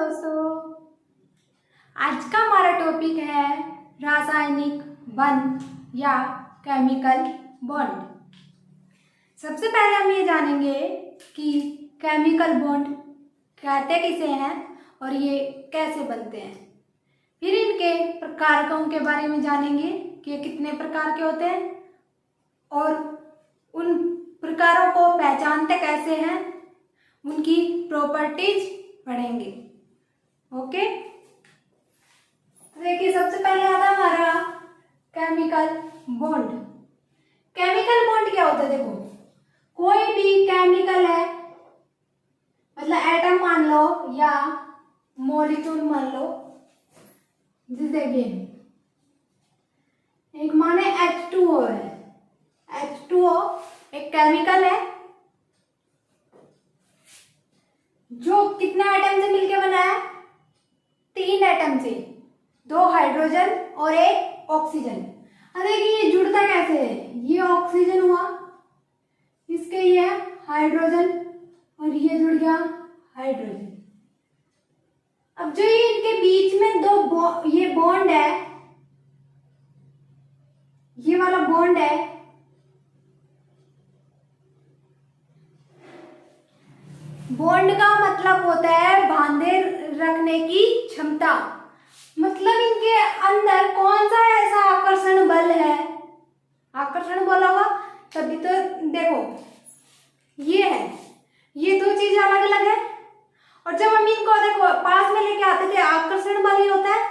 दोस्तों, आज का हमारा टॉपिक है रासायनिक बंध या केमिकल बॉन्ड। सबसे पहले हम ये जानेंगे कि केमिकल बॉन्ड कहते किसे हैं और ये कैसे बनते हैं। फिर इनके प्रकारकों के बारे में जानेंगे कि ये कितने प्रकार के होते हैं और उन प्रकारों को पहचानते कैसे हैं, उनकी प्रॉपर्टीज पढ़ेंगे। ओके, देखिए सबसे पहले आता है हमारा केमिकल बॉन्ड। केमिकल बॉन्ड क्या होता है? देखो, कोई भी केमिकल है, मतलब एटम मान लो या मॉलिक्यूल मान लो। जैसे देखिए एक माने H2O है। H2O एक केमिकल है जो कितने एटम से मिलकर बना है? 3 एटम से, 2 हाइड्रोजन और 1 ऑक्सीजन। अब देखिए ये जुड़ता कैसे है? ये ऑक्सीजन हुआ, इसके ये हाइड्रोजन और ये जुड़ गया हाइड्रोजन। अब जो ये इनके बीच में ये बॉन्ड है, ये वाला बॉन्ड है, बॉन्ड का मतलब होता है बांधे रखने की क्षमता। मतलब इनके अंदर कौन सा ऐसा आकर्षण बल है? आकर्षण बल होगा तभी तो। देखो ये है, ये 2 चीजें अलग अलग है। और जब हम इनको देखो पास में लेके आते थे, आकर्षण बल ही होता है।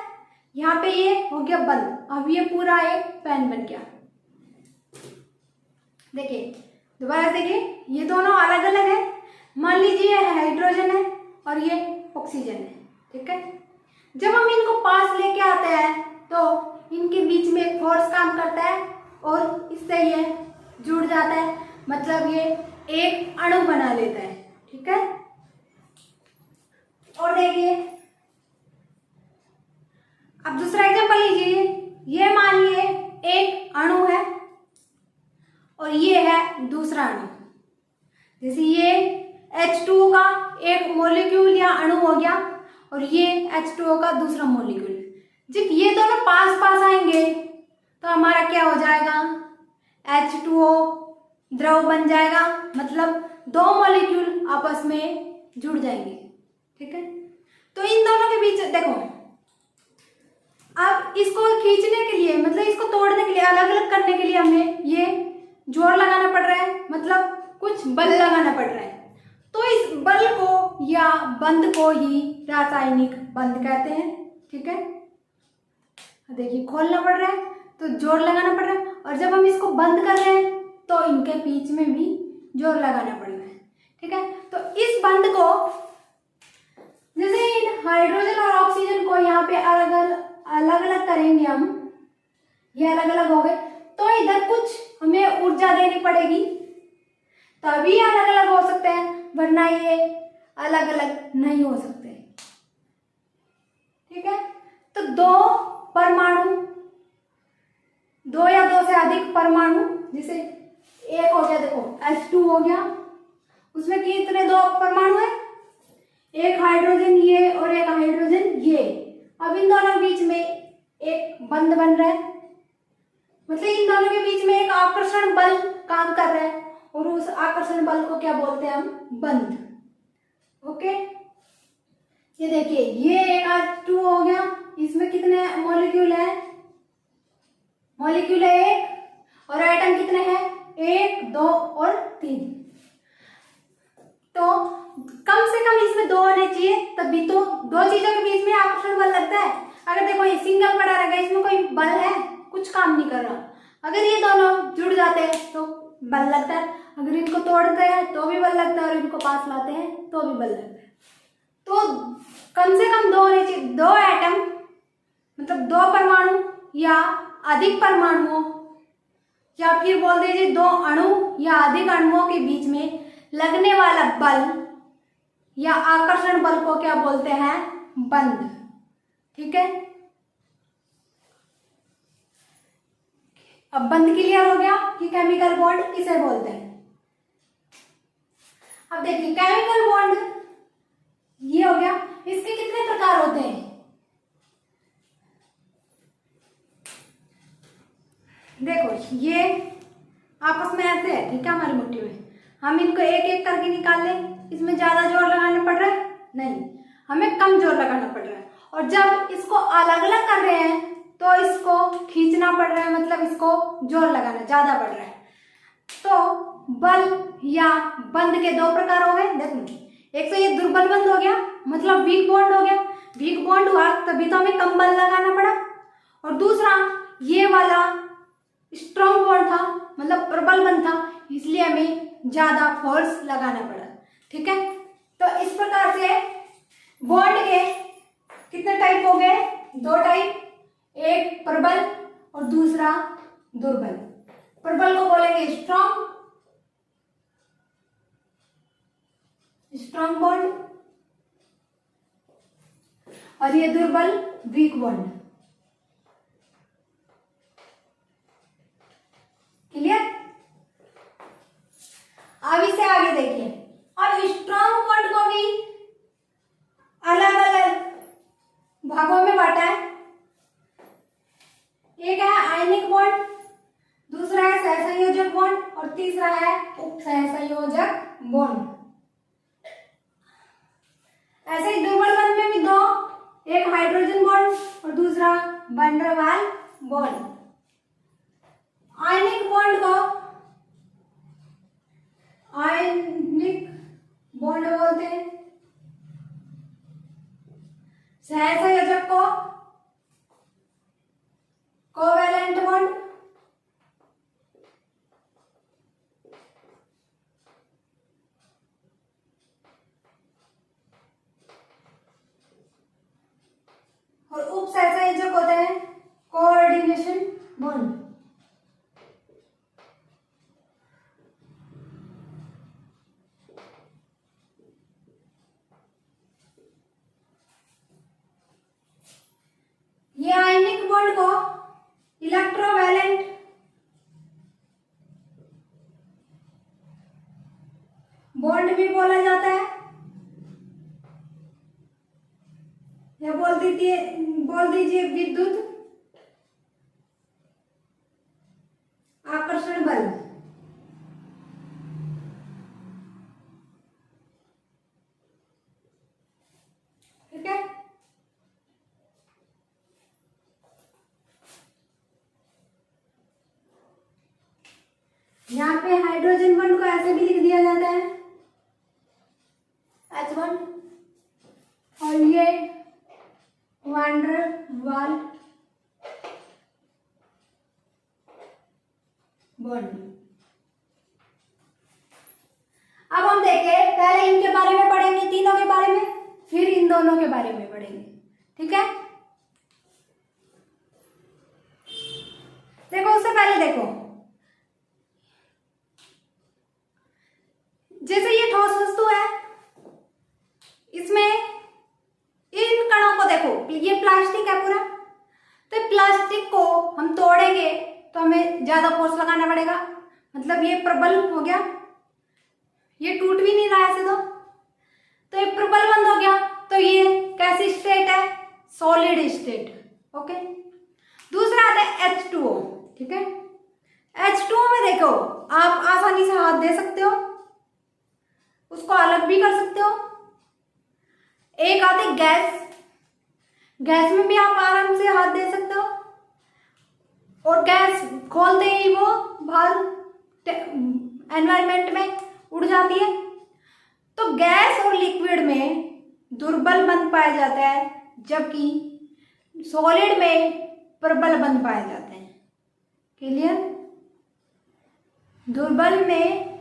यहाँ पे ये हो गया बल, अब ये पूरा एक पेन बन गया। देखिए दोबारा देखिए, ये दोनों अलग अलग है। मान लीजिए हाइड्रोजन है और ये ऑक्सीजन है, ठीक है। जब हम इनको पास लेके आते हैं तो इनके बीच में एक फोर्स काम करता है और इससे ये जुड़ जाता है, मतलब ये एक अणु बना लेता है, ठीक है। और देखिए अब दूसरा एग्जांपल लीजिए। ये मान लिए एक अणु है और ये है दूसरा अणु। जैसे ये H2O का एक मॉलिक्यूल या अणु हो गया और ये H2O का दूसरा मॉलिक्यूल। जब ये दोनों पास पास आएंगे तो हमारा क्या हो जाएगा? H2O द्रव बन जाएगा, मतलब 2 मॉलिक्यूल आपस में जुड़ जाएंगे, ठीक है। तो इन दोनों के बीच देखो, अब इसको खींचने के लिए, मतलब इसको तोड़ने के लिए, अलग अलग करने के लिए हमें ये जोर लगाना पड़ रहा है, मतलब कुछ बल लगाना पड़ रहा है। तो इस बल को या बंध को ही रासायनिक बंध कहते हैं, ठीक है। देखिए खोलना पड़ रहा है तो जोर लगाना पड़ रहा है, और जब हम इसको बंद कर रहे हैं तो इनके बीच में भी जोर लगाना पड़ रहा है, ठीक है। तो इस बंध को, जैसे इन हाइड्रोजन और ऑक्सीजन को यहाँ पे अलग अलग करेंगे हम, ये अलग अलग हो गए, तो इधर कुछ हमें ऊर्जा देनी पड़ेगी, तभी अलग अलग हो सकते हैं, वरना ये अलग अलग नहीं हो सकते, ठीक है। तो 2 परमाणु, 2 या 2 से अधिक परमाणु, जैसे एक हो गया, देखो H2 हो गया, उसमें कितने 2 परमाणु है? एक हाइड्रोजन ये और एक हाइड्रोजन ये। अब इन दोनों के बीच में एक बंध बन रहा है, मतलब इन दोनों के बीच में एक आकर्षण बल काम कर रहा है, और उस आकर्षण बल को क्या बोलते हैं हम? बंध। ओके, ये देखिए ये एक H2 हो गया, इसमें कितने मॉलिक्यूल है? मॉलिक्यूल है 1, और एटम कितने हैं? 1, 2 और 3। तो कम से कम इसमें 2 होने चाहिए, तभी तो 2 चीजों के बीच में आकर्षण बल लगता है। अगर देखो ये सिंगल पड़ा रहेगा, इसमें कोई बल है? कुछ काम नहीं कर रहा। अगर ये दोनों जुड़ जाते हैं तो बल लगता है, अगर इनको तोड़ते हैं तो भी बल लगता है, और इनको पास लाते हैं तो भी बल लगता है। तो कम से कम 2 होने चाहिए, 2 एटम, मतलब 2 परमाणु या अधिक परमाणुओं, या फिर बोल दीजिए 2 अणु या अधिक अणुओं के बीच में लगने वाला बल या आकर्षण बल को क्या बोलते हैं? बंध, ठीक है। अब बंध क्लियर हो गया कि केमिकल बॉन्ड किसे बोलते हैं। अब देखिए केमिकल बॉन्ड ये हो गया, इसके कितने देखो ये आपस में ऐसे है, ठीक है, हमारी मुट्ठी में। हम इनको एक एक करके निकाल लें। इसमें ज्यादा जोर लगाना पड़ रहा है? नहीं, हमें कम जोर लगाना पड़ रहा है। और जब इसको अलग अलग कर रहे हैं तो इसको खींचना पड़ रहा है, मतलब इसको जोर लगाना ज्यादा पड़ रहा है। तो बल या बंद के दो प्रकार हो गए। देखो, एक तो ये दुर्बल बंद हो गया, मतलब वीक बॉन्ड हो गया। वीक बॉन्ड हुआ तभी तो हमें कम बल लगाना पड़ा। और दूसरा ये वाला स्ट्रॉन्ग बॉन्ड था, मतलब प्रबल बंद था, इसलिए हमें ज्यादा फोर्स लगाना पड़ा। ठीक है, तो इस प्रकार से बॉन्ड के कितने टाइप हो गए? दो टाइप, एक प्रबल और दूसरा दुर्बल। प्रबल को बोलेंगे स्ट्रॉन्ग बॉन्ड, और ये दुर्बल वीक बॉन्ड। क्लियर? अब इसे आगे देखिए। अब स्ट्रॉन्ग बॉन्ड को भी अलग अलग भागों में बांटा है। एक है आयनिक बॉन्ड, दूसरा है सहसंयोजक बॉन्ड और तीसरा है उपसहसंयोजक बॉन्ड। ऐसे ही दुर्बल बंध में भी दो, एक हाइड्रोजन बॉन्ड और दूसरा वैन डर वाल बॉन्ड। आयनिक बॉन्ड को आयनिक बॉन्ड बोलते हैं, सहसंयोजक को कोवैलेंट बॉन्ड, और उपसहसंयोजक होते हैं कोऑर्डिनेशन बॉन्ड। ये आयनिक बॉन्ड को इलेक्ट्रोवैलेंट बॉन्ड भी बोला जाता है, या बोल दीजिए विद्युत आकर्षण बल। ठीक है, यहाँ पे हाइड्रोजन बॉन्ड को ऐसे भी लिख दिया जाता है H1, और ये वैन डर वाल बॉन्ड। अब हम देखें, पहले इनके बारे में पढ़ेंगे, तीनों के बारे में, फिर इन दोनों के बारे में पढ़ेंगे। ठीक है, देखो उससे पहले देखो, जैसे ये ठोस वस्तु है, इसमें इन कणों को देखो, ये प्लास्टिक है पूरा, तो प्लास्टिक को हम तोड़ेंगे तो हमें ज्यादा फोर्स लगाना पड़ेगा, मतलब ये प्रबल हो गया, ये टूट भी नहीं रहा ऐसे तो ये प्रबल बंद हो गया। तो ये कैसी स्टेट है? Solid state. ओके, दूसरा आता है H2O। ठीक है, H2O में देखो आप आसानी से हाथ दे सकते हो, उसको अलग भी कर सकते हो। एक आते गैस, गैस में भी आप आराम से हाथ दे सकते हो, और गैस खोलते ही वो बाहर एनवायरमेंट में उड़ जाती है। तो गैस और लिक्विड में दुर्बल बंध पाया जाता है, जबकि सॉलिड में प्रबल बंध पाए जाते हैं। क्लियर? दुर्बल में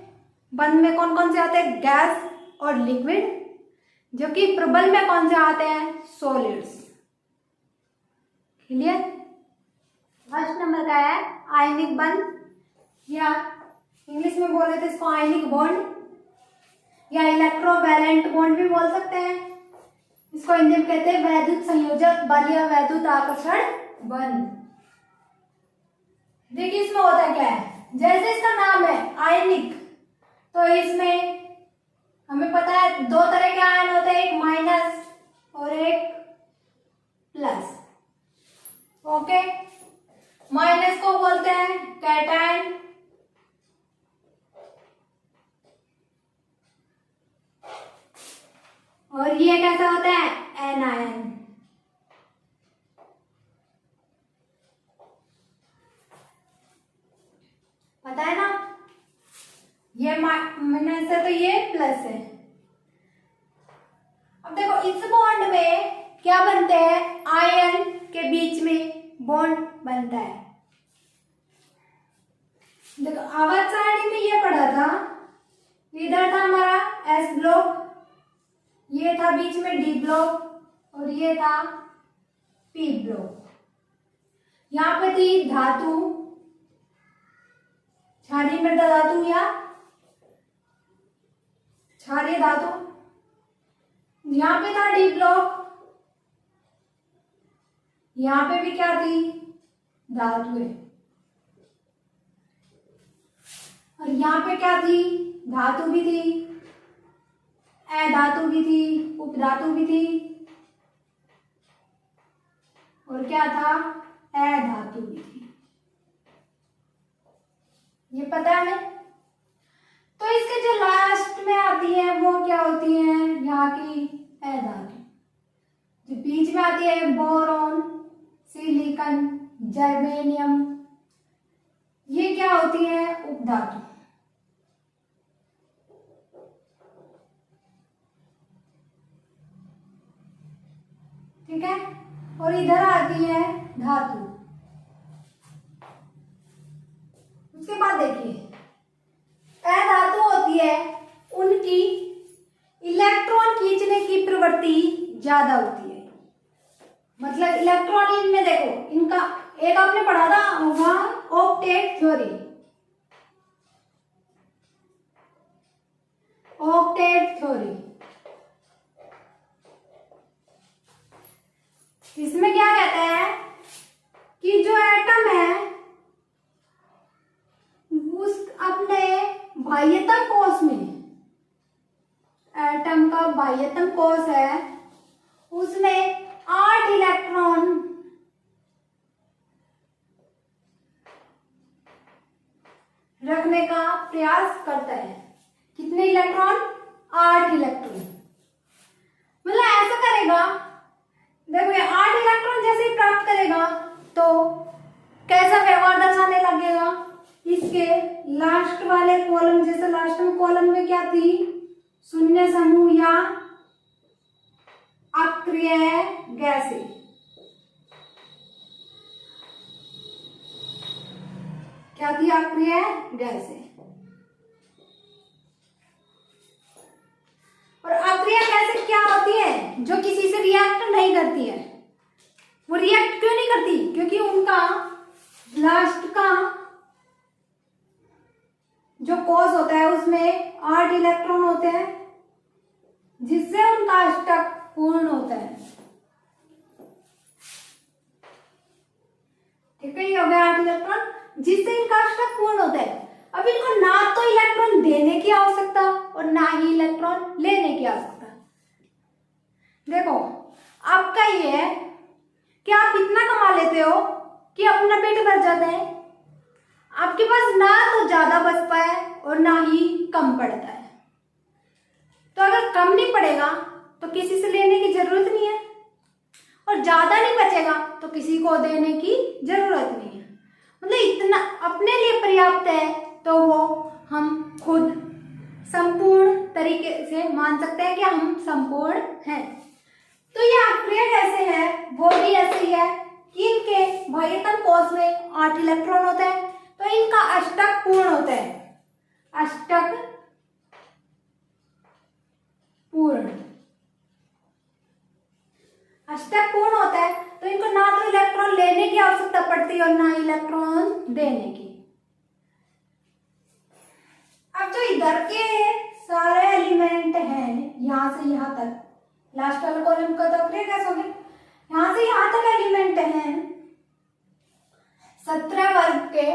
बंध में कौन कौन से आते हैं? गैस और लिक्विड, जबकि प्रबल में कौन से आते हैं? सॉलिड्स। क्लियर? फर्स्ट नंबर का है आयनिक बंध, या इंग्लिश में बोले तो इसको आयनिक बॉन्ड या इलेक्ट्रोवैलेंट बॉन्ड भी बोल सकते हैं। इसको हिंदी में कहते हैं वैद्युत संयोजक बल या वैद्युत आकर्षण बंध। देखिए इसमें होता क्या है, जैसे इसका नाम है आयनिक, तो इसमें हमें पता है दो तरह के आयन होते हैं, एक माइनस और एक प्लस। ओके, माइनस को बोलते हैं और ये कैसा होता है एनायन। पता है ना, ये माइनस है तो ये प्लस है। अब देखो इस बॉन्ड में क्या बनते हैं, आयन के बीच में बॉन्ड बनता है। देखो आवर्त सारणी में ये पढ़ा था, इधर था हमारा एस ब्लॉक, ये था बीच में डी ब्लॉक और ये था पी ब्लॉक। यहाँ पे थी धातु, क्षारीय मृदा धातु या क्षारीय धातु। यहाँ पे था डी ब्लॉक, यहाँ पे भी क्या थी, धातु है। और यहाँ पे क्या थी, धातु भी थी, अधातु भी थी, उपधातु भी थी, और क्या था, अधातु भी थी। ये पता है हमें। तो इसके जो लास्ट में आती है वो क्या होती है, यहाँ की अधातु। जो बीच में आती है बोरॉन, सिलिकॉन, जर्मेनियम, ये क्या होती है, उपधातु। ठीक है। और इधर आती है धातु। उसके बाद देखिए अधातु होती है, उनकी इलेक्ट्रॉन खींचने की प्रवृत्ति ज्यादा होती है। मतलब इलेक्ट्रॉन इनमें देखो, इनका एक आपने पढ़ा था वहां ऑक्टेट थ्योरी, ऑक्टेट थ्योरी। इसमें क्या कहता है कि जो एटम है उस अपने बाह्यतम कोश में, एटम का बाह्यतम कोश है, उसमें 8 इलेक्ट्रॉन रखने का प्रयास करता है। कितने इलेक्ट्रॉन, 8 इलेक्ट्रॉन। मतलब ऐसा करेगा, देखो ये 8 इलेक्ट्रॉन जैसे ही प्राप्त करेगा तो कैसा व्यवहार दर्शाने लगेगा, इसके लास्ट वाले कॉलम, जैसे लास्ट में कॉलम में क्या थी, शून्य समूह या अक्रिय गैसें। क्या थी, अक्रिय गैसें। और अक्रिय गैसें क्या होती है, जो किसी से रिएक्ट नहीं करती है। वो रिएक्ट क्यों नहीं करती, क्योंकि उनका लास्ट का जो कोश होता है उसमें 8 इलेक्ट्रॉन होते हैं, जिससे उनका अष्टक पूर्ण होता है। ठीक है, ये हो गया 8 इलेक्ट्रॉन, जिससे इनका अष्टक पूर्ण होता है। अब इनको ना तो इलेक्ट्रॉन देने की आवश्यकता और ना ही इलेक्ट्रॉन लेने की आवश्यकता। देखो आपका ये है कि आप इतना कमा लेते हो कि अपना पेट भर जाता है, आपके पास ना तो ज्यादा बच पाए और ना ही कम पड़ता है। तो अगर कम नहीं पड़ेगा तो किसी से लेने की जरूरत नहीं है, और ज्यादा नहीं बचेगा तो किसी को देने की जरूरत नहीं है। मतलब इतना अपने लिए पर्याप्त है तो वो हम खुद संपूर्ण तरीके से मान सकते हैं कि हम संपूर्ण हैं। तो ये अक्रिय कैसे है, वो भी ऐसे ही है कि इनके बाह्यतम कोश में 8 इलेक्ट्रॉन होते हैं, तो इनका अष्टक पूर्ण होता है। अष्टक पूर्ण, अष्टक पूर्ण होता है तो इनको ना तो इलेक्ट्रॉन लेने की आवश्यकता पड़ती है और ना इलेक्ट्रॉन देने की। अब जो इधर के सारे एलिमेंट हैं, यहां से यहां तक, लास्ट वाला कॉलम का तो अक्रिय गैस हो गया, यहां से यहां तक एलिमेंट हैं 17 वर्ग के,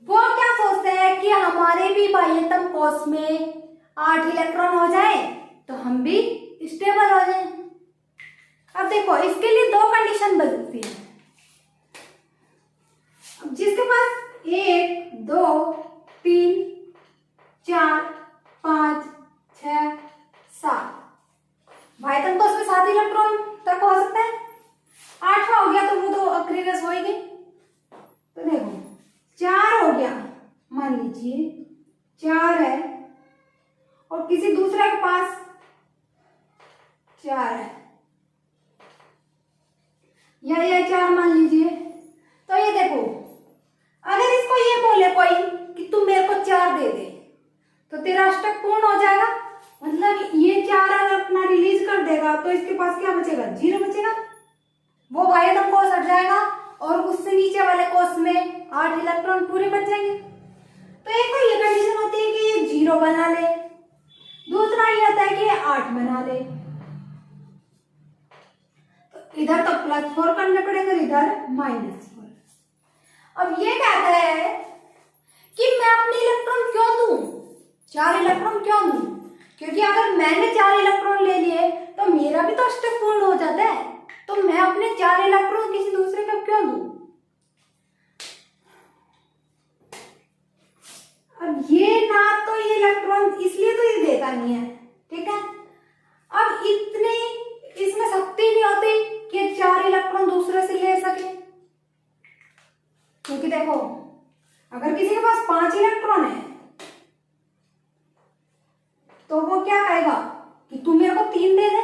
वो क्या सोचते हैं कि हमारे भी बाह्यतम कोश में 8 इलेक्ट्रॉन हो जाए तो हम भी स्टेबल हो जाएं। अब देखो इसके लिए 2 कंडीशन बनती है। अब जिसके पास 1, 2, 3, 4, 5, 6, 7 बाह्यतम 4 है, या ये 4 मान लीजिए। तो ये देखो, अगर इसको ये बोले कोई कि तू मेरे को 4 दे दे, तो तेरा अष्टक पूर्ण हो जाएगा। मतलब ये 4 अगर अपना रिलीज कर देगा तो इसके पास क्या बचेगा, 0 बचेगा। वो बाह्यतम कोष हट जाएगा और उससे नीचे वाले कोष में 8 इलेक्ट्रॉन पूरे बच जाएंगे। तो एक तो ये कंडीशन होती है कि ये 0 बना ले, दूसरा ये होता है कि ये 8 बना ले। तो इधर तो +4 करने पड़ेगा, इधर -4। अब ये कहता है कि मैं अपने इलेक्ट्रॉन क्यों दूं, 4 इलेक्ट्रॉन क्यों दूं, क्योंकि अगर मैंने 4 इलेक्ट्रॉन ले लिए तो मेरा भी तो अष्टक पूर्ण हो जाता है, तो मैं अपने 4 इलेक्ट्रॉन किसी दूसरे को क्यों दूं। अब ये ना तो ये इलेक्ट्रॉन इसलिए तो ये देता नहीं है, ठीक है। अब इतने इसमें शक्ति नहीं होती कि 4 इलेक्ट्रॉन दूसरे से ले सके, क्योंकि देखो अगर किसी के पास 5 इलेक्ट्रॉन है तो वो क्या कहेगा कि तू मेरे को 3 दे दे,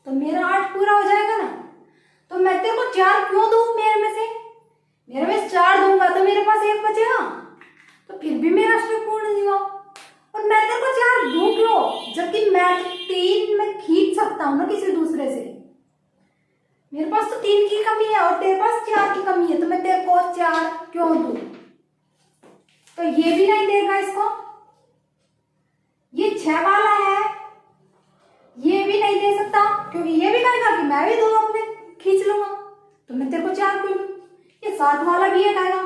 तो मेरा 8 पूरा हो जाएगा ना। तो मैं तेरे को 4 क्यों दूं, मेरे में से 4 दूंगा तो मेरे पास 1 बचेगा, तो फिर भी मेरा अष्टक पूर्ण नहीं हुआ। और मैं तेरे को 4 दूं क्यों, जबकि मैं 3 में खींच सकता हूं ना किसी दूसरे से। मेरे पास तो 3 की कमी है और तेरे पास 4 की कमी है, तो मैं तेरे को 4 क्यों दूं। तो ये भी नहीं देगा इसको, ये 6 वाला है, ये भी नहीं दे सकता, क्योंकि ये भी कहेगा कि मैं भी 2 अपने खींच लूंगा, तो मैं तेरे को 4 क्यों दूं। ये 7 वाला भी ये कहेगा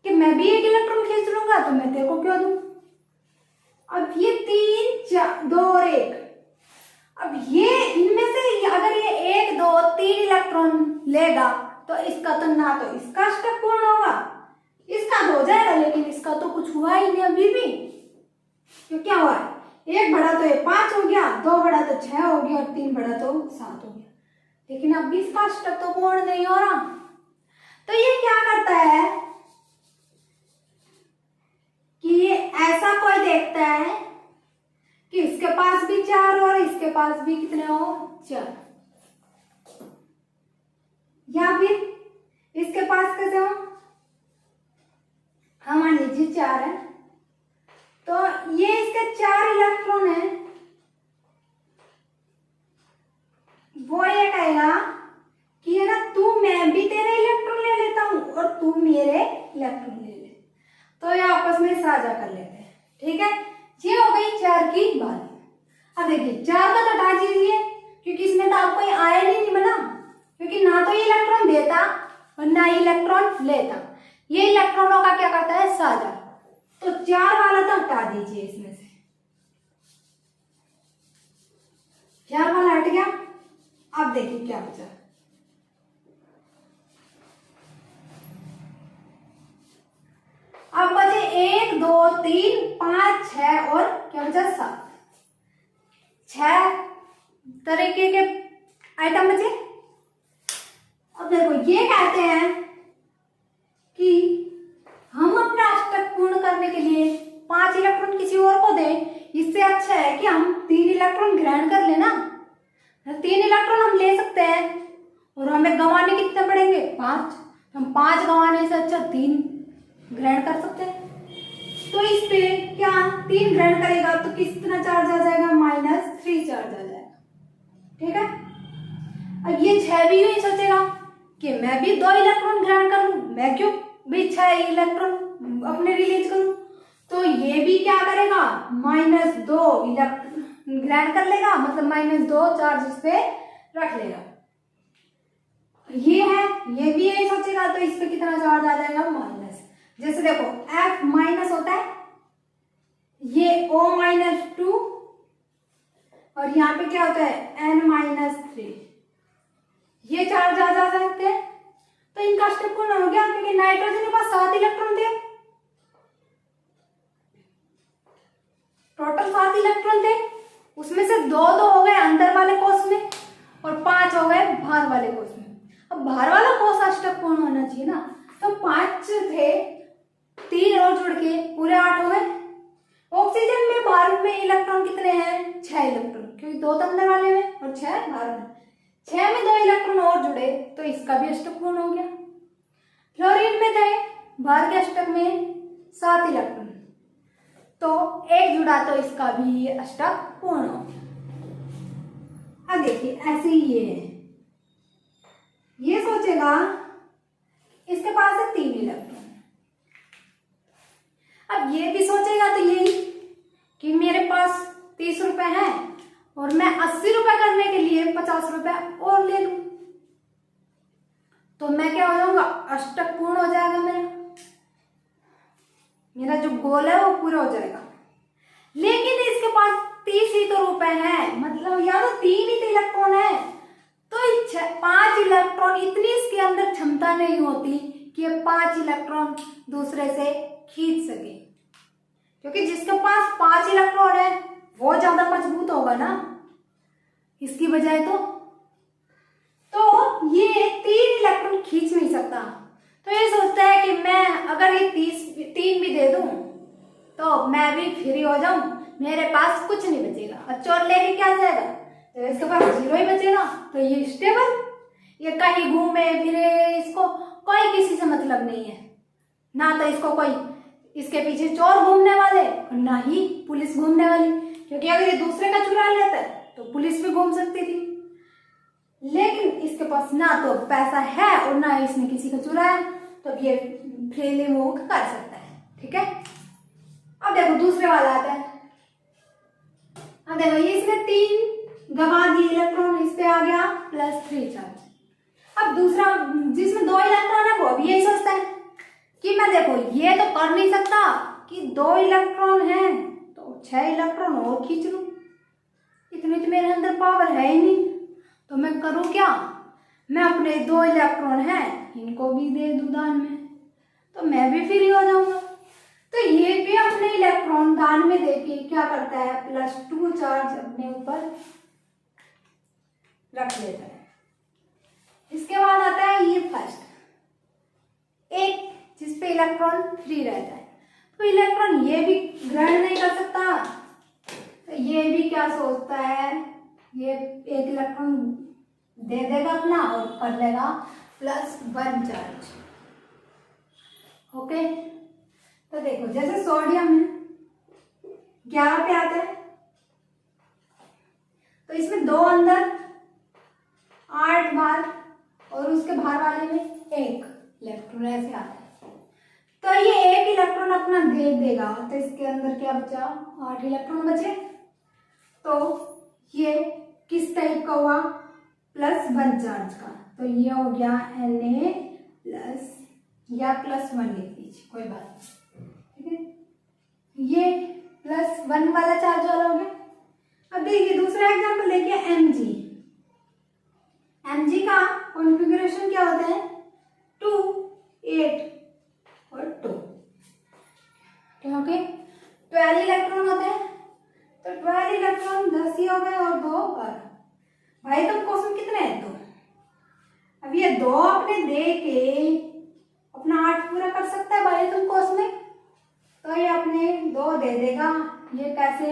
कि मैं भी 1 इलेक्ट्रॉन खींच लूंगा, तो मैं तेरे को क्यों दूं। अब ये 3 4 2 और 1, अब ये इनमें से अगर ये 1 2 3 इलेक्ट्रॉन लेगा तो इसका तो ना तो इसका अष्टक पूर्ण होगा, इसका तो हो जाएगा, लेकिन इसका तो कुछ हुआ ही नहीं अभी भी। तो क्या हुआ है, 1 बढ़ा तो ये 5 हो गया, 2 बढ़ा तो 6 हो गया और 3 बढ़ा तो 7 हो गया, लेकिन अब भी इसका अष्टक तो पूर्ण नहीं हो रहा। तो ये क्या करता है कि ये ऐसा कोई देखता है कि इसके पास भी 4 और इसके पास भी कितने हो, 4, या फिर इसके पास कैसे हो, हाँ मान लीजिए 4 है, तो ये इसके 4 इलेक्ट्रॉन है, वो ये कहेगा कि है ना तू, मैं भी तेरे इलेक्ट्रॉन ले लेता हूं और तू मेरे इलेक्ट्रॉन ले ले, तो ये आपस में साझा कर लेते हैं, ठीक है। ये हो गई 4 की बात। अब देखिए 4 का तो हटा दीजिए, क्योंकि इसमें तो आपको ये आयन ही नहीं बना, क्योंकि ना तो ये इलेक्ट्रॉन देता और ना ही इलेक्ट्रॉन लेता, ये इलेक्ट्रॉनों का क्या करता है, साझा। तो 4 वाला तो हटा दीजिए इसमें से, 4 वाला हट गया। अब देखिए क्या बचा, अब बचे 1 2 3 5 6 और क्या बचा, 7, 6 तरीके के आइटम बचे। अब देखो ये कहते हैं कि हम अपना अष्टक पूर्ण करने के लिए 5 इलेक्ट्रॉन किसी और को दें, इससे अच्छा है कि हम 3 इलेक्ट्रॉन ग्रहण कर लेना। 3 इलेक्ट्रॉन हम ले सकते हैं और हमें गंवाने कितने पड़ेंगे, 5, हम 5 गंवाने से अच्छा 3 ग्रहण कर सकते हैं। तो इस पे क्या 3 ग्रहण करेगा तो कितना चार्ज आ जाएगा, -3 चार्ज आ जाएगा, ठीक है। अब ये 6 भी यूं ही सोचेगा कि मैं भी 2 इलेक्ट्रॉन ग्रहण कर लूं, मैं क्यों भी 6 इलेक्ट्रॉन अपने रिलीज करूं, तो ये भी क्या करेगा, -2 इलेक्ट्रॉन ग्रहण कर लेगा, मतलब -2 चार्ज इस पे रख लेगा। ये है, ये भी यही सोचेगा, तो इस पे कितना चार्ज आ जाएगा, माइनस। जैसे देखो F माइनस होता है, ये O-2 और यहाँ पे क्या होता है N-3, ये चार्ज आ जा सकते हैं। तो इनका अष्टक पूर्ण हो गया, क्योंकि नाइट्रोजन के पास 7 इलेक्ट्रॉन थे, टोटल 7 इलेक्ट्रॉन थे, उसमें से 2 हो गए अंदर वाले कोष में और 5 हो गए बाहर वाले कोष में। अब बाहर वाला कोष अष्टक पूर्ण होना चाहिए ना, तो 5 थे, 3 और जुड़ के पूरे 8 हो गए। ऑक्सीजन में बाहर में इलेक्ट्रॉन कितने हैं, 6 इलेक्ट्रॉन, क्योंकि 2 तो अंदर वाले में और और 6 भार में, 6 में 2 इलेक्ट्रॉन और जुड़े तो इसका भी अष्टक पूर्ण हो गया। फ्लोरीन में थे भार के अष्टक में 7 इलेक्ट्रॉन, तो 1 जुड़ा तो इसका भी अष्टक पूर्ण हो गया। अब देखिए ऐसे ही ये है, ये सोचेगा इसके पास है 3 इलेक्ट्रॉन, अब ये भी सोचेगा तो यही कि मेरे पास 30 रुपए है और मैं 80 रुपए करने के लिए 50 रुपए और ले लूं, तो मैं क्या हो जाऊंगा, अष्टक पूर्ण हो जाएगा, मेरा जो गोल है वो पूरा हो जाएगा। लेकिन इसके पास 30 ही तो रुपए है, मतलब या तो 3 ही तो इलेक्ट्रॉन है, तो 5 इलेक्ट्रॉन, इतनी इसके अंदर क्षमता नहीं होती कि ये 5 इलेक्ट्रॉन दूसरे से खींच सके, क्योंकि जिसके पास 5 इलेक्ट्रॉन है वो ज्यादा मजबूत होगा ना इसकी बजाय, तो ये 3 इलेक्ट्रॉन खींच नहीं सकता। तो ये सोचता है कि मैं अगर ये 3 भी दे दूं तो मैं भी फ्री हो जाऊं, मेरे पास कुछ नहीं बचेगा, और चोर लेके क्या जाएगा, तो इसके पास 0 ही बचेगा, तो ये स्टेबल, ये कहीं घूमे फिरे, इसको कोई किसी से मतलब नहीं है, ना तो इसको कोई इसके पीछे चोर घूमने वाले और ना ही पुलिस घूमने वाली, क्योंकि अगर ये दूसरे का चुरा लेता है तो पुलिस भी घूम सकती थी। लेकिन इसके पास ना तो पैसा है और ना इसने किसी का चुराया, तो ये फ्रीली मूव कर सकता है। ठीक है, अब देखो दूसरे वाला आता है। अब देखो ये इसने 3 गवा दिए इलेक्ट्रॉन, इस पे आ गया +3 चार्ज। अब दूसरा जिसमें 2 इलेक्ट्रॉन है वो अब यही सोचता है कि मैं देखो ये तो कर नहीं सकता कि 2 इलेक्ट्रॉन है तो 6 इलेक्ट्रॉन और खींच लूं, इतनी तो मेरे अंदर पावर है ही नहीं, तो मैं करूं क्या, मैं अपने 2 इलेक्ट्रॉन है इनको भी दे दूं दान में, तो मैं भी फ्री हो जाऊंगा। तो ये भी अपने इलेक्ट्रॉन दान में देके क्या करता है, +2 चार्ज अपने ऊपर रख लेता है। इसके बाद आता है ये फर्स्ट, एक जिसपे इलेक्ट्रॉन फ्री रहता है, तो इलेक्ट्रॉन ये भी ग्रहण नहीं कर सकता, तो ये भी क्या सोचता है, ये 1 इलेक्ट्रॉन दे देगा अपना और कर लेगा +1 चार्ज। ओके, तो देखो जैसे सोडियम है 11 पे आता है, तो इसमें 2 अंदर 8 भार और उसके भार वाले में 1 इलेक्ट्रॉन ऐसे आता है, तो ये 1 इलेक्ट्रॉन अपना दे देगा, तो इसके अंदर क्या बचा, 8 इलेक्ट्रॉन बचे। तो ये किस टाइप का हुआ, +1 चार्ज का, तो ये हो गया Na प्लस या +1 लिख दीजिए, कोई बात नहीं। ठीक है, ये +1 वाला चार्ज वाला हो गया। अब देखिए दूसरा एग्जांपल देखिए Mg। Mg का कॉन्फ़िगरेशन क्या होता है, 2, 8 और 2, ओके, 12 इलेक्ट्रॉन होते हैं, तो 12 इलेक्ट्रॉन 10 ही हो गए और 2 12। भाई तुम क्वेश्चन कितने हैं, 2। अब ये 2 अपने दे के अपना 8 पूरा कर सकता है भाई तुम क्वेश्चन में, तो ये अपने 2 दे देगा। ये कैसे,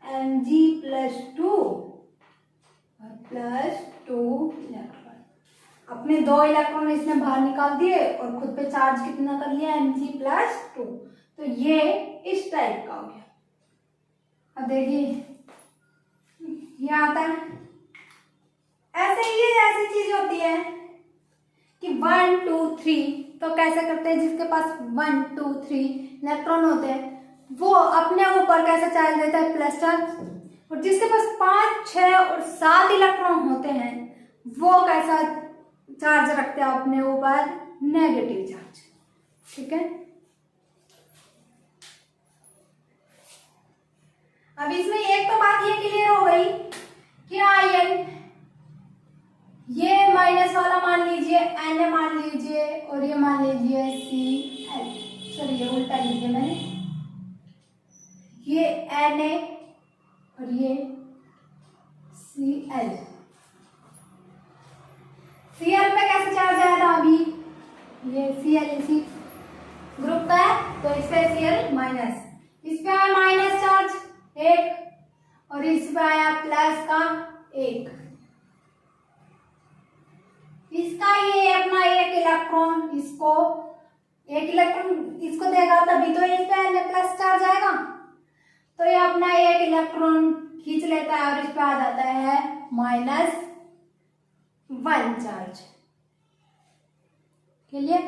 Mg +2 और +2 इलेक्ट्रॉन, अपने 2 इलेक्ट्रॉन इसने बाहर निकाल दिए और खुद पे चार्ज कितना कर लिया, Mg +2, तो ये इस टाइप का हो गया। अब देखिए ये आता है ऐसे, ये ऐसी चीज होती है कि 1 2 3, तो कैसे करते हैं, जिसके पास 1 2 3 इलेक्ट्रॉन होते हैं वो अपने ऊपर कैसा चार्ज देता है, प्लस चार्ज, और जिसके पास 5 6 और 7 इलेक्ट्रॉन होते हैं वो कैसा चार्ज रखते हैं अपने ऊपर, नेगेटिव चार्ज। ठीक है, अब इसमें एक तो बात ये क्लियर हो गई कि आयन ये माइनस वाला मान लीजिए Na मान लीजिए और ये मान लीजिए Cl, सॉरी ये उल्टा लिख दिया मैंने, ये Na और ये Cl। Cl पे कैसे चार्ज आया था, अभी ये Cl इसी ग्रुप का है तो इस पे Cl माइनस, इस पे आया माइनस चार्ज 1 और इस पे आया प्लस का एक। इसका ये अपना एक इलेक्ट्रॉन इसको एक इलेक्ट्रॉन इसको देगा तभी तो इस पे Na प्लस चार्ज आएगा। तो ये अपना एक इलेक्ट्रॉन खींच लेता है और इस पे आ जाता है -1 चार्ज। क्लियर?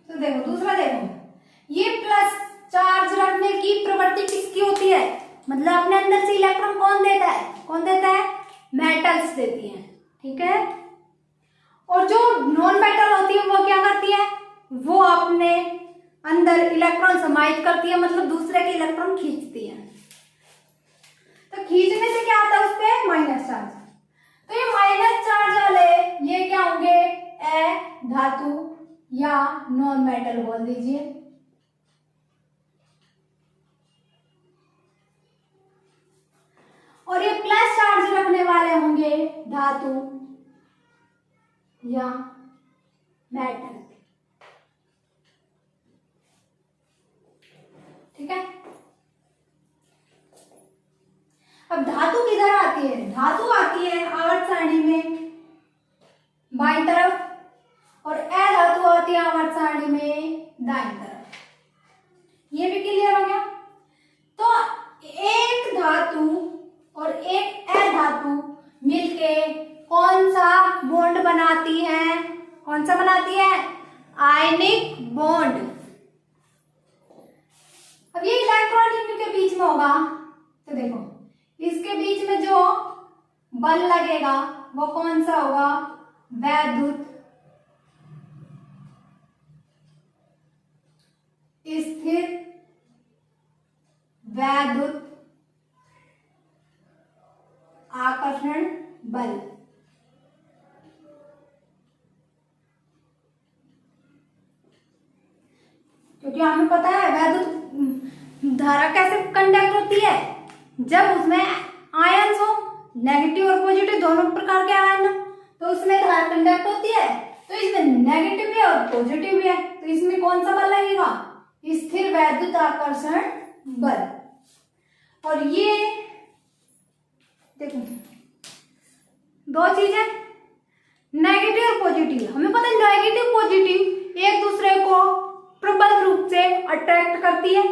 तो देखो दूसरा, देखो ये प्लस चार्ज रखने की प्रवृत्ति किसकी होती है, मतलब अपने अंदर से इलेक्ट्रॉन कौन देता है, कौन देता है, मेटल्स देती हैं। ठीक है। और जो नॉन मेटल होती है वो क्या करती है, वो अपने अंदर इलेक्ट्रॉन समाहित करती है, मतलब दूसरे के इलेक्ट्रॉन खींचती है। तो खींचने से क्या आता है उस पे माइनस चार्ज। तो ये माइनस चार्ज वाले ये क्या होंगे, धातु या नॉन मेटल बोल दीजिए। और ये प्लस चार्ज रखने वाले होंगे धातु या मेटल। ठीक है। अब धातु किधर आती है, धातु आती है आवर्त सारणी में बाईं तरफ, और अधातु आती है आवर्त सारणी में दाईं तरफ। ये भी क्लियर हो गया। तो एक धातु और एक अधातु मिलके कौन सा बॉन्ड बनाती है, कौन सा बनाती है, आयनिक बॉन्ड। अब ये इलेक्ट्रॉन इनके बीच में होगा, तो देखो इसके बीच में जो बल लगेगा वो कौन सा होगा, वैद्युत स्थिर वैद्युत आकर्षण बल। क्योंकि हमें पता है वैद्युत धारा कैसे कंडक्ट होती है, जब उसमें आयन्स हो, नेगेटिव और पॉजिटिव दोनों प्रकार के आयन, तो उसमें धारा कंडक्ट होती है। तो इसमें नेगेटिव भी है और पॉजिटिव भी है, तो इसमें कौन सा बल लगेगा, स्थिर वैद्युत आकर्षण बल। और ये देखो दो चीजें, नेगेटिव और पॉजिटिव। हमें पता है नेगेटिव पॉजिटिव एक दूसरे को प्रबल रूप से अट्रैक्ट करती है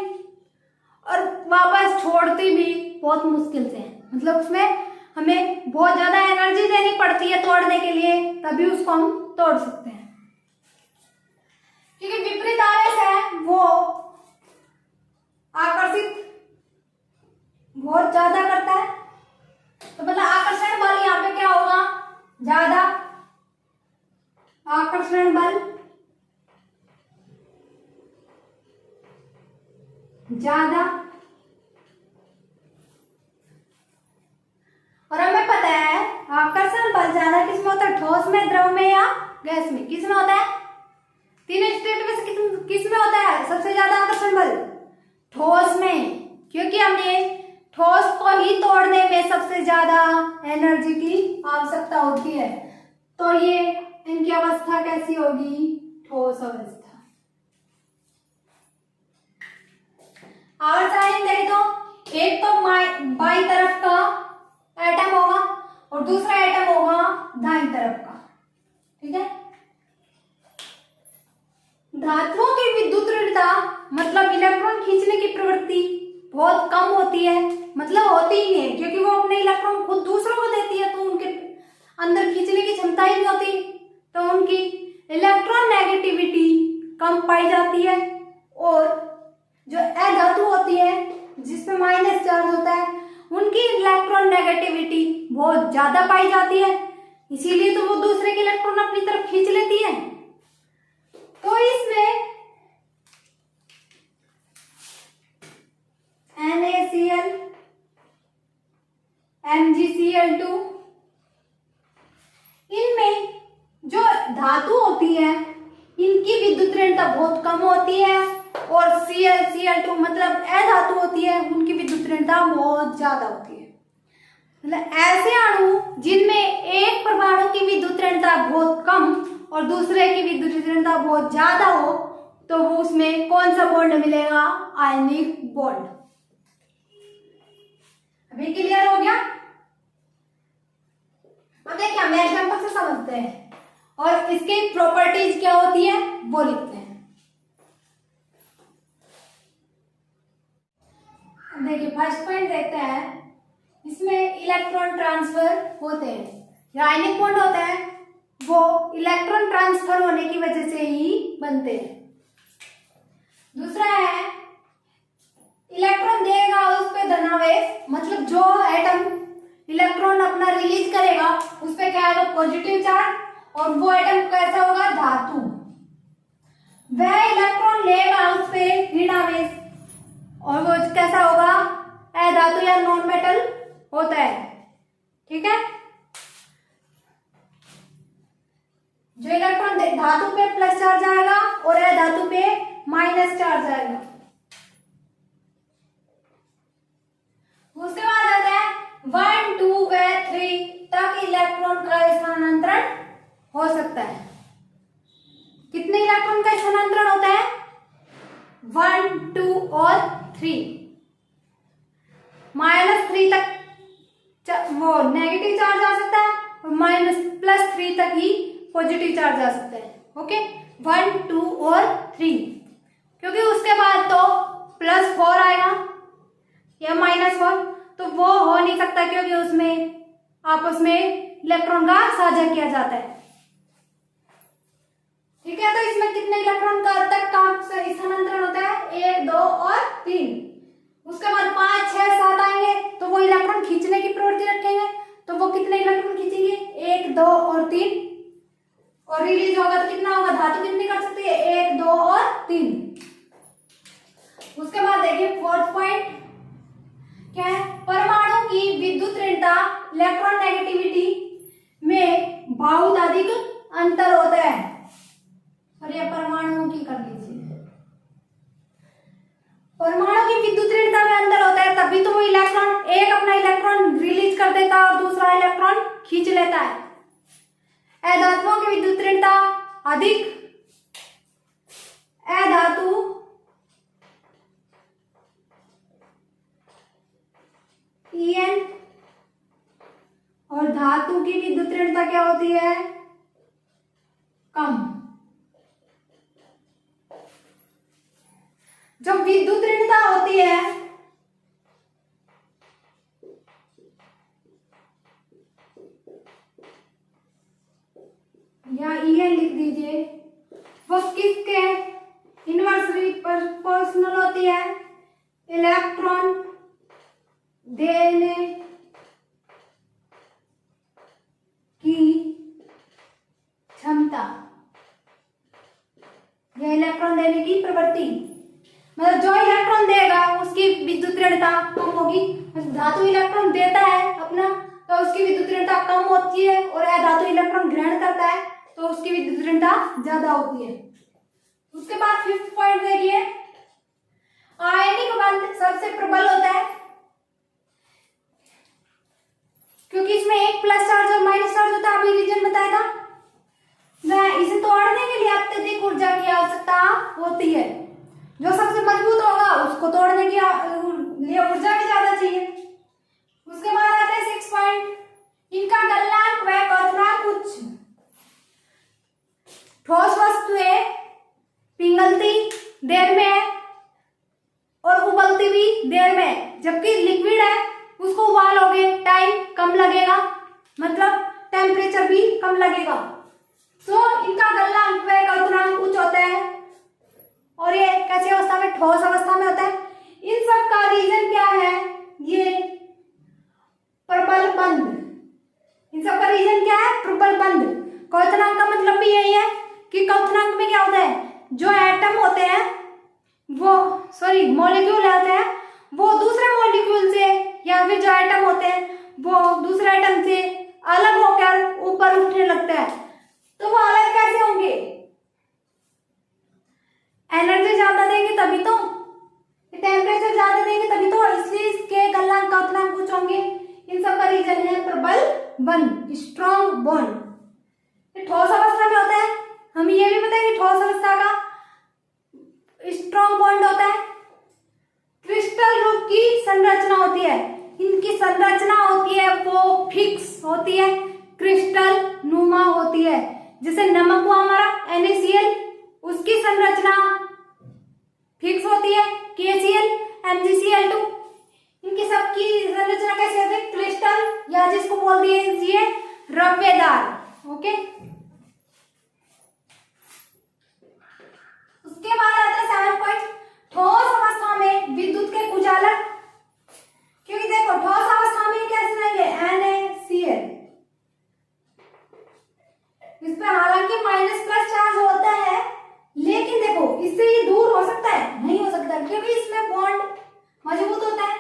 और वापस छोड़ती भी बहुत मुश्किल से है, मतलब उसमें हमें बहुत ज्यादा एनर्जी देनी पड़ती है तोड़ने के लिए, तभी उसको हम तोड़ सकते हैं। क्योंकि विपरीत आवेश है वो आकर्षित बहुत ज्यादा करता है, तो मतलब आकर्षण बल यहाँ पे क्या होगा, ज्यादा आकर्षण बल ज्यादा। और हमें पता है आकर्षण बल ज्यादा किसमें होता है, ठोस में, द्रव में या गैस में, किसमें होता है, तीनों स्टेट में से किसमें होता है सबसे ज्यादा आकर्षण बल, ठोस में। क्योंकि हमें ठोस को ही तोड़ने में सबसे ज्यादा एनर्जी की आवश्यकता होती है। तो ये इनकी अवस्था कैसी होगी, ठोस अवस्था। आवर्त सारणी देखें तो एक तो बाईं तरफ का एटम होगा और दूसरा एटम होगा दाईं तरफ का। ठीक है। धातुओं की विद्युत ऋणता मतलब इलेक्ट्रॉन खींचने की प्रवृत्ति बहुत कम होती है, मतलब होती ही नहीं है, क्योंकि वो अपने इलेक्ट्रॉन खुद दूसरों को देती है, तो उनके अंदर खींचने की क्षमता ही नहीं होती, तो उनकी इलेक्ट्रॉन नेगेटिविटी कम पाई जाती है। और जो अधातु होती है जिसमें माइनस चार्ज होता है, उनकी इलेक्ट्रॉन नेगेटिविटी बहुत ज्यादा पाई जाती है, इसीलिए तो वो दूसरे के इलेक्ट्रॉन अपनी तरफ खींच लेती है। तो इसमें NaCl, MgCl2, इनमें जो धातु होती है इनकी विद्युत ऋणता बहुत कम होती है, और Cl, Cl2 मतलब अधातु होती है उनकी विद्युत ऋणता बहुत ज्यादा होती है। मतलब ऐसे अणु जिनमें एक परमाणु की विद्युत ऋणता बहुत कम और दूसरे की विद्युत ऋणता बहुत ज्यादा हो, तो वो उसमें कौन सा बॉन्ड मिलेगा, आयनिक बॉन्ड। अभी क्लियर हो गया। होते हैं और इसकी प्रॉपर्टीज क्या होती है वो लिखते हैं। देखिए फर्स्ट पॉइंट देखते हैं, इसमें इलेक्ट्रॉन ट्रांसफर होते हैं। आयनिक बॉन्ड होते हैं वो इलेक्ट्रॉन ट्रांसफर होने की वजह से ही बनते हैं। दूसरा है इलेक्ट्रॉन देगा उस पे धनावेश, मतलब जो एटम इलेक्ट्रॉन अपना रिलीज करेगा उस पे क्या आएगा पॉजिटिव चार्ज, और वो एटम कैसा होगा धातु। वह इलेक्ट्रॉन लेगा उस पे ऋणावेश और वो कैसा होगा अधातु या नॉन मेटल होता है। ठीक है, जो इलेक्ट्रॉन धातु पे प्लस चार्ज आएगा और अधातु पे माइनस चार्ज आएगा। उसके बाद आता है 1, 2 व 3 तक इलेक्ट्रॉन का स्थानांतरण हो सकता है। कितने इलेक्ट्रॉन का स्थानांतरण होता है 1, 2 और 3। -3 तक वो नेगेटिव चार्ज आ सकता है और +3 तक ही पॉजिटिव चार्ज आ सकता है। ओके 1, 2 और 3, क्योंकि उसके बाद तो +4 आएगा या -4, तो वो हो नहीं सकता क्योंकि उसमें आपस में इलेक्ट्रॉन का साझा किया जाता है। ठीक है, तो इसमें कितने इलेक्ट्रॉन का तक का स्थानांतरण होता है 1, 2 और 3। उसके बाद 5, 6, 7 आएंगे तो वो इलेक्ट्रॉन खींचने की प्रवृत्ति रखेंगे, तो वो कितने इलेक्ट्रॉन खींचेंगे 1, 2 और 3, और रिलीज होगा तो कितना होगा, धातु कितनी कर सकती है 1, 2 और 3। उसके बाद देखिए फोर्थ पॉइंट क्या है, परमाणु की विद्युत ऋणता इलेक्ट्रॉन नेगेटिविटी में बहुत अधिक अंतर होता है। और ये परमाणुओं की कर लीजिए, परमाणु की विद्युत ऋणता में अंतर होता है, तभी तो वो इलेक्ट्रॉन एक अपना इलेक्ट्रॉन रिलीज कर देता है और दूसरा इलेक्ट्रॉन खींच लेता है। अधातुओं की विद्युत ऋणता अधिक, अधातु En और धातु की विद्युत ऋणता क्या होती है कम। जब विद्युत ऋणता होती है या En लिख दीजिए, वो किसके इनवर्सली प्रोपोर्शनल होती है, इलेक्ट्रॉन देने की क्षमता या इलेक्ट्रॉन देने की प्रवृत्ति, मतलब जो इलेक्ट्रॉन देगा उसकी विद्युत ऋणता कम होगी। धातु इलेक्ट्रॉन देता है अपना तो उसकी विद्युत ऋणता कम होती है, और अधातु इलेक्ट्रॉन ग्रहण करता है तो उसकी विद्युत ऋणता ज्यादा होती है। उसके बाद फिफ्थ पॉइंट देखिए, आयनिक बंध सबसे प्रबल होता है, क्योंकि इसमें एक प्लस चार्ज और माइनस चार्ज होता है, अभी रीजन बताया था। वह इसे तोड़ने के लिए अत्यधिक ऊर्जा की आवश्यकता होती है। जो सबसे मजबूत होगा उसको तोड़ने की लिए ऊर्जा भी ज्यादा चाहिए। उसके बाद आता है 6 पॉइंट, इनका गलनांक व क्वथनांक उच्च। ठोस वस्तुएं पिघलती देर में है और उबलती भी देर में है, जबकि लिक्विड है उसको उबालोगे टाइम कम लगेगा, मतलब टेम्परेचर भी कम लगेगा। तो इनका गलनांक व क्वथनांक उच्च होता है, और ये कैसी अवस्था में, ठोस अवस्था में होता है। इन सब का रीजन क्या है, ये प्रबल बंध। इन सब का रीजन क्या है, प्रबल बंध। क्वथनांक का मतलब भी यही है कि क्वथनांक में क्या होता है, जो एटम होते हैं वो मॉलिक्यूल होते हैं वो दूसरे मॉलिक्यूल से, या फिर जो एटम होते हैं वो दूसरे एटम से अलग होकर ऊपर उठने लगते हैं। तो वो अलग कैसे होंगे, एनर्जी ज्यादा देंगे तभी तो, टेम्परेचर ज्यादा देंगे तभी तो, इसलिए इसके गलनांक क्वथनांक कुछ होंगे। इन सब का रीजन है प्रबल बंध, स्ट्रॉन्ग बॉन्ड। ठोस अवस्था में होता है, हम ये भी बताएं कि ठोस अवस्था का स्ट्रॉन्ग बॉन्ड होता है। क्रिस्टल रूप की संरचना होती है, इनकी संरचना होती है वो फिक्स होती है, क्रिस्टल नुमा होती है। इसको बोल दीजिए रवेदार। ओके, उसके बाद आता है 7 पॉइंट, ठोस अवस्था में विद्युत के कुचालक। क्योंकि देखो ठोस अवस्था में कैसे रहेंगे, NaCl, इस पे हालांकि माइनस प्लस चार्ज होता है, लेकिन देखो इससे ये दूर हो सकता है, नहीं हो सकता, क्योंकि इसमें बॉन्ड मजबूत होता है।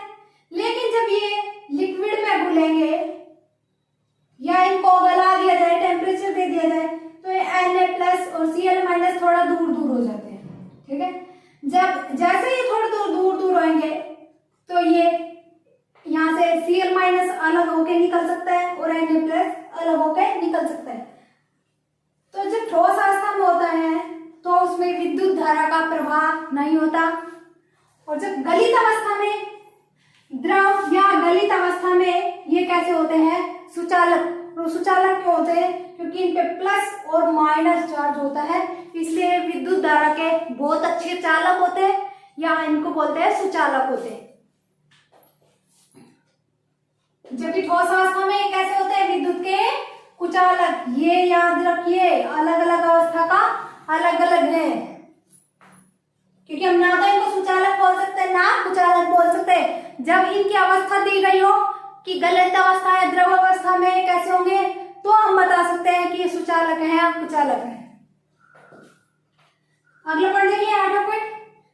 लेकिन जब ये लिक्विड में घुलेंगे या इनको गला दिया जाए, टेम्परेचर दे दिया जाए, तो ये Na+ और Cl- थोड़ा दूर दूर हो जाते हैं। ठीक है, जब जैसे ही थोड़ा दूर दूर होंगे तो ये यहाँ से Cl- अलग होके निकल सकता है और Na+ अलग होके निकल सकता है। तो जब ठोस अवस्था में होता है तो उसमें विद्युत धारा का प्रवाह नहीं होता, और जब गलित अवस्था में, द्रव या गलित अवस्था में ये कैसे होते हैं, सुचालक। तो सुचालक क्यों होते हैं, क्योंकि इन पे प्लस और माइनस चार्ज होता है, इसलिए विद्युत धारा के बहुत अच्छे चालक होते हैं, या इनको बोलते हैं सुचालक होते हैं। जबकि ठोस अवस्था में कैसे होते हैं, विद्युत के कुचालक। ये याद रखिए, अलग अलग अवस्था का अलग अलग है, क्योंकि हम ना तो इनको सुचालक बोल सकते हैं ना कुचालक बोल सकते हैं। जब इनकी अवस्था दी गई हो कि गलित अवस्था है, द्रव अवस्था में कैसे होंगे, तो हम बता सकते हैं कि ये सुचालक है या कुचालक है। अगला पढ़ लीजिए 8 पॉइंट,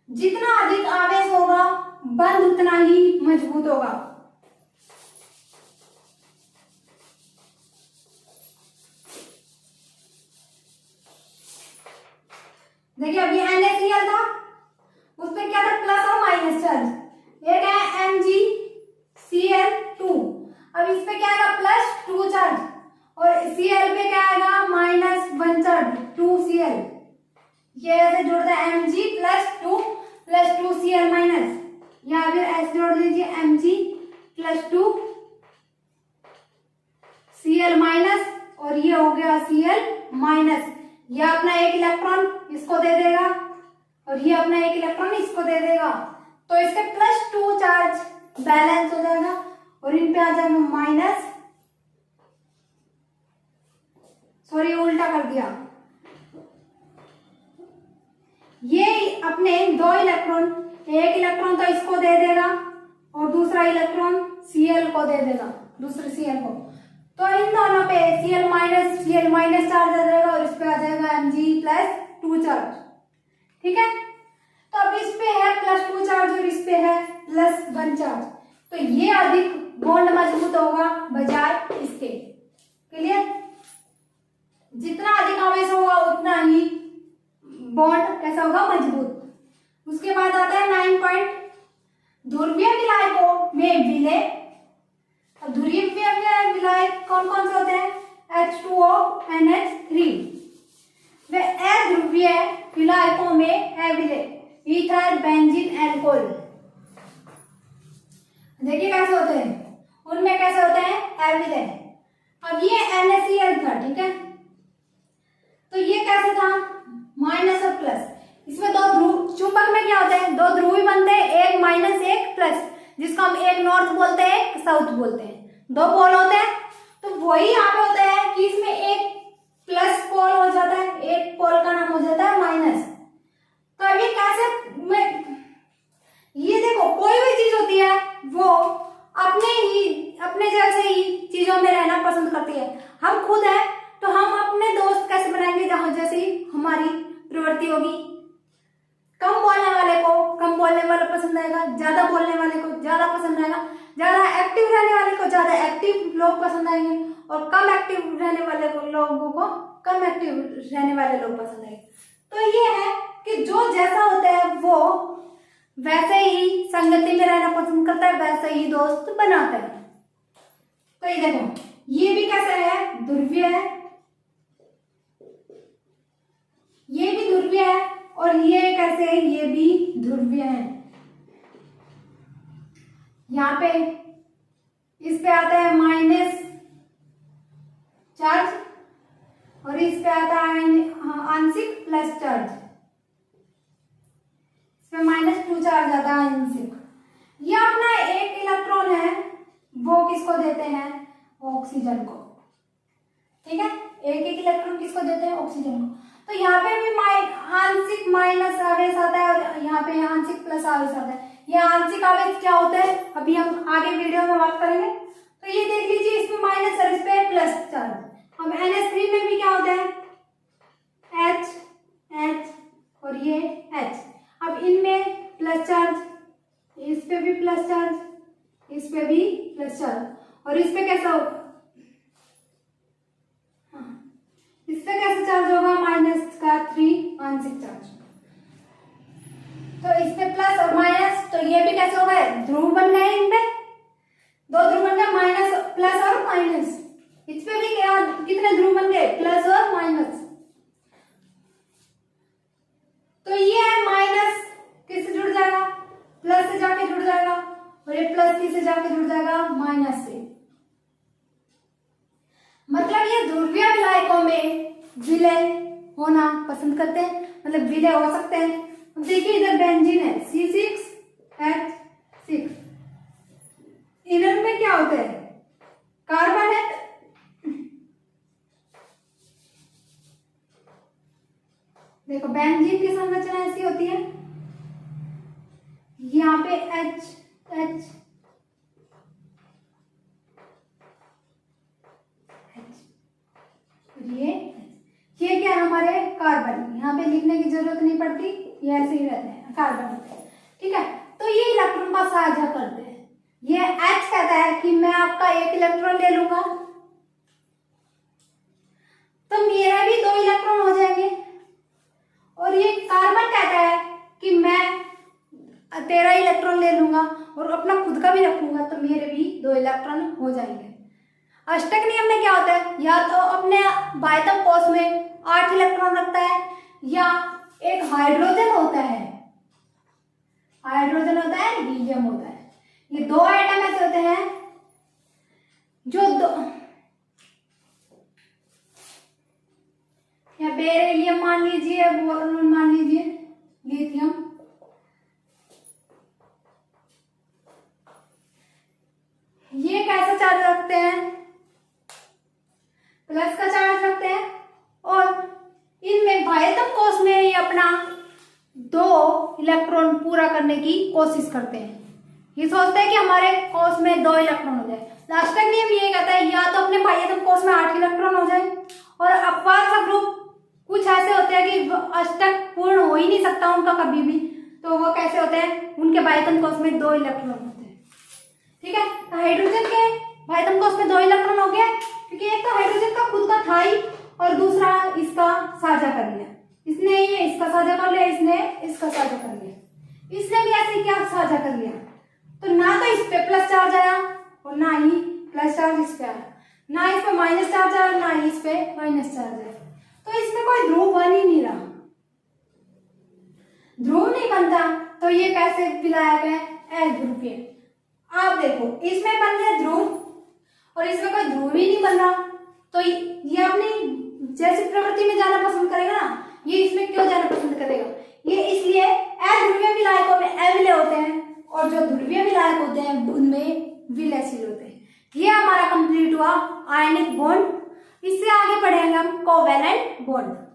जितना अधिक आवेश होगा बंध उतना ही मजबूत होगा। देखिए अभी NaCl था, उस पे क्या था, प्लस और माइनस चार्ज। एक है MgCl2, अब इस पे क्या आएगा, +2 चार्ज, और Cl पे क्या आएगा, -1 चार्ज, 2Cl। ये ऐसे जोड़ता है Mg +2 + 2Cl-, या फिर ऐसे जोड़ लीजिए Mg +2 Cl-, और ये हो गया Cl-। ये अपना एक इलेक्ट्रॉन इसको दे देगा और ये अपना एक इलेक्ट्रॉन इसको दे देगा, तो इसके +2 चार्ज बैलेंस हो जाएगा और इन पे आ जाएगा माइनस, सॉरी उल्टा कर दिया। ये अपने 2 इलेक्ट्रॉन, एक इलेक्ट्रॉन तो इसको दे देगा और दूसरा इलेक्ट्रॉन Cl को दे देगा, दूसरे Cl को, तो इन दोनों पे Cl- चार्ज आ जाएगा और इस पे आ जाएगा Mg +2 चार्ज। ठीक है, तो अब इस पे है +2 चार्ज और इस पे है +1 चार्ज, तो ये अधिक बॉन्ड मजबूत होगा बजाय इसके। क्लियर, जितना अधिक आवेश होगा उतना ही बॉन्ड कैसा होगा, मजबूत। उसके बाद आता है 9 पॉइंट, ध्रुवीय विलायकों में विलय। अब ध्रुवीय विलायक कौन कौन से होते हैं, H2O, NH3। वे अध्रुवीय विलायकों में अविलय, ईथर, बेंजीन, एल्कोहल। देखिए कैसे होते हैं, उनमें कैसे होते हैं, अविलय। अब ये NaCl था, ठीक है, तो ये कैसे था, माइनस और प्लस। इसमें 2 ध्रुव, चुंबक में क्या होता है, 2 ध्रुव ही बनते हैं, एक माइनस एक प्लस, जिसको हम एक नॉर्थ बोलते हैं एक साउथ बोलते हैं, 2 पोल होते हैं। तो वही यहाँ पे होता है कि इसमें एक प्लस पोल हो जाता है, एक पोल का नाम हो जाता है माइनस। तो अभी कैसे में, ये देखो कोई भी चीज होती है वो अपने जैसे ही चीजों में रहना पसंद करती है। हम खुद है तो हम अपने दोस्त कैसे बनाएंगे, जहां जैसे ही हमारी प्रवृत्ति होगी। कम बोलने वाले को कम बोलने वाला पसंद आएगा, ज्यादा बोलने वाले को ज्यादा पसंद आएगा, ज्यादा एक्टिव रहने वाले को ज्यादा एक्टिव लोग पसंद आएंगे, और कम एक्टिव रहने वाले लोगों को कम एक्टिव रहने वाले लोग पसंद आएंगे। तो ये है कि जो जैसा होता है वो वैसे ही संगति में रहना पसंद करता है, वैसे ही दोस्त बनाता है। तो ये देखो ये भी कैसा है, ध्रुवीय है, ये भी ध्रुवीय है, और ये कैसे है, ये भी ध्रुवीय है। यहाँ पे इस पे आता है माइनस चार्ज और इस पे आता है आंशिक प्लस चार्ज, इसमें -2 चार्ज आता है आंशिक। ये अपना एक इलेक्ट्रॉन है वो किसको देते हैं, ऑक्सीजन को। ठीक है, एक एक इलेक्ट्रॉन किसको देते हैं? ऑक्सीजन को। तो यहाँ पे भी आंशिक माइनस आवेश आता है और यहाँ पे आंशिक प्लस आवेश आता है। ये आंशिक आवेश क्या होता है अभी हम आगे वीडियो में बात करेंगे। तो ये देख लीजिए, इसमें माइनस और इस पे प्लस चार्ज। अब NH3 में भी क्या होता है? H H और ये H। अब इनमें प्लस चार्ज, इस पे भी प्लस चार्ज, इस पे भी प्लस चार्ज और इस पे कैसा होगा? इस पे कैसा चार्ज होगा? -3 आंशिक चार्ज। तो इस पे प्लस और माइनस, तो ये भी कैसे हो गए? ध्रुव बन गए। इन पे दो ध्रुव बन गए, माइनस प्लस और माइनस। इस पे भी क्या कितने ध्रुव बन गए? प्लस और माइनस। तो ये है माइनस किससे जुड़ जाएगा? प्लस से जाके जुड़ जाएगा और ये प्लस किससे जाके जुड़ जाएगा? माइनस से। मतलब ये ध्रुवीय विलायकों में विलय होना पसंद करते हैं, मतलब विलय हो सकते हैं। देखिए इधर बेंजीन है C6H6, इधर में क्या होता है? कार्बन है। देखो बेंजीन की संरचना ऐसी होती है, यहाँ पे H H ये क्या है? हमारे कार्बन। यहाँ पे लिखने की जरूरत नहीं पड़ती, ये ऐसे ही रहते हैं, कार्बन होते हैं। ठीक है, तो ये इलेक्ट्रॉन का साझा करते हैं। ये H कहता है कि मैं आपका एक इलेक्ट्रॉन ले लूंगा तो मेरा भी 2 इलेक्ट्रॉन हो जाएंगे, और ये कार्बन कहता है कि मैं 13 इलेक्ट्रॉन ले लूंगा और अपना खुद का भी रखूंगा तो मेरे भी 2 इलेक्ट्रॉन हो जाएंगे। अष्टक नियम में क्या होता है? या तो अपने बाह्यतम कोश में 8 इलेक्ट्रॉन रखता है, या एक हाइड्रोजन होता है, हीलियम होता है। ये 2 एटम ऐसे होते हैं जो या बेरिलियम मान लीजिए, बोरोन मान लीजिए, लिथियम। ये कैसा चार्ज रखते हैं? प्लस का चार्ज रखते हैं और इनमें बाह्यतम कोश में ये अपना 2 इलेक्ट्रॉन पूरा करने की कोशिश करते हैं। ये सोचते हैं कि हमारे कोश में 2 इलेक्ट्रॉन हो जाए। अष्टक नियम ये कहता है या तो अपने बाह्यतम कोश में 8 इलेक्ट्रॉन हो जाए, और अपवाद सबग्रुप कुछ ऐसे होते हैं कि अष्टक पूर्ण हो ही नहीं सकता उनका कभी भी, तो वो कैसे होते हैं? उनके बाह्यतम कोश में 2 इलेक्ट्रॉन होते हैं। ठीक है, तो हाइड्रोजन के बाह्यतम कोश में 2 इलेक्ट्रॉन हो गया, क्योंकि एक तो हाइड्रोजन का खुद का था ही और दूसरा इसका साझा कर लिया। इसने ये इसका साझा कर लिया, इसने इसका साझा कर लिया, इसने भी ऐसे क्या साझा कर लिया। तो ना तो इस पे प्लस चार्ज आया और ना ही प्लस चार्ज इस पे आया, ना इस पे माइनस चार्ज आया, ना ही इस पे माइनस चार्ज आया। तो इसमें कोई ध्रुव बन ही नहीं रहा, ध्रुव नहीं बनता। तो ये कैसे विलायक है? अध्रुवीय। आप देखो इसमें बन गया ध्रुव और इसमें कोई ध्रुव ही नहीं बन रहा, तो ये अपनी जैसी प्रवृत्ति में जाना पसंद करेगा ना, ये इसमें क्यों जाना पसंद करेगा? ये इसलिए अध्रुवीय विलायकों में अविलय होते हैं और जो ध्रुवीय विलायक होते हैं उनमें विलयशील होते हैं। ये हमारा कंप्लीट हुआ आयनिक बॉन्ड। इससे आगे पढ़ेंगे हम कोवैलेंट बॉन्ड।